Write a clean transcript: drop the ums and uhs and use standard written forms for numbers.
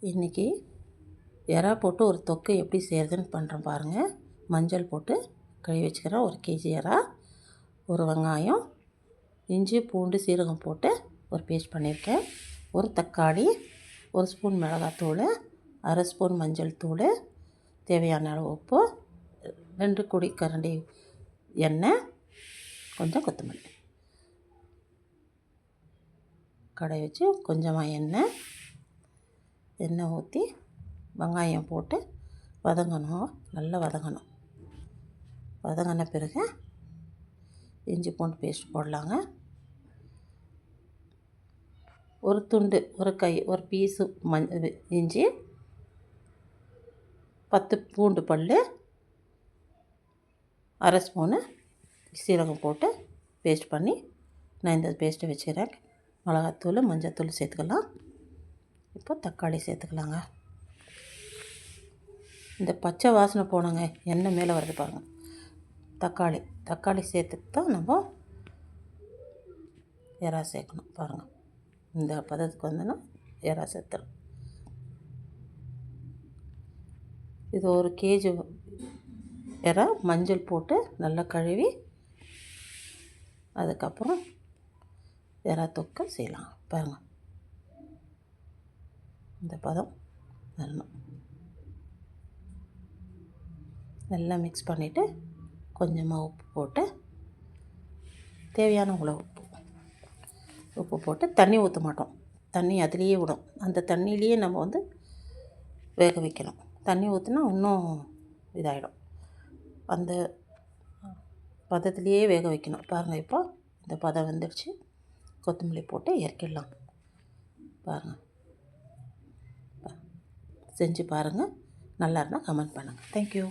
இன்றைக்கி எறா போட்டு ஒரு தொக்கு எப்படி செய்கிறதுன்னு பண்ணுறேன் பாருங்கள். மஞ்சள் போட்டு கழுவி வச்சுக்கிறேன். 1 கேஜி எறா, ஒரு வெங்காயம், இஞ்சி பூண்டு சீரகம் போட்டு ஒரு பேஸ்ட் பண்ணியிருக்கேன். ஒரு தக்காளி, 1 ஸ்பூன் மிளகாத்தூள், 1/2 ஸ்பூன் மஞ்சள் தூள், தேவையான அளவு உப்பு, 2 குழிக்கரண்டி எண்ணெய், கொஞ்சம் கொத்தமல்லி. கடாய் வச்சு கொஞ்சமாக எண்ணெய் ஊற்றி வெங்காயம் போட்டு வதங்கணும். நல்லா வதங்கணும். வதங்கின பிறகு இஞ்சி பூண்டு பேஸ்ட் போடலாங்க. ஒரு துண்டு, ஒரு பீஸு இஞ்சி, 10 பூண்டு பல், 1/2 ஸ்பூனு சீரகம் போட்டு பேஸ்ட் பண்ணி நான் இந்த பேஸ்ட்டை வச்சுக்கிறேன். மிளகாத்தூள், மஞ்சத்தூள் சேர்த்துக்கலாம். இப்போ தக்காளி சேர்த்துக்கலாங்க. இந்த பச்சை வாசனை போனங்க, எண்ணெய் மேலே வருது பாருங்கள். தக்காளி சேர்த்துட்டு தான் நம்ம எறா சேர்க்கணும் பாருங்கள். இந்த பதத்துக்கு வந்தோன்னா எறா சேர்த்துறோம். இது 1 கேஜி எறா மஞ்சள் போட்டு நல்லா கழுவி அதுக்கப்புறம் எறா தொக்கு செய்யலாம் பாருங்கள். இந்த பதம் வரணும். நல்லா மிக்ஸ் பண்ணிவிட்டு கொஞ்சமாக உப்பு போட்டு தேவையான அளவு உப்பு போட்டு தண்ணி ஊற்ற மாட்டோம். தண்ணி அதிலேயே விடும். அந்த தண்ணியிலேயே நம்ம வேக வைக்கணும். தண்ணி ஊற்றினா இன்னும் இதாகிடும். அந்த பதத்துலேயே வேக வைக்கணும் பாருங்கள். இப்போ இந்த பதம் வந்துடுச்சு. கொத்தமல்லி போட்டு இறக்கிடலாம் பாருங்கள். செஞ்சு பாருங்கள். நல்லா இருந்தால் கமெண்ட் பண்ணுங்கள். தேங்க்யூ.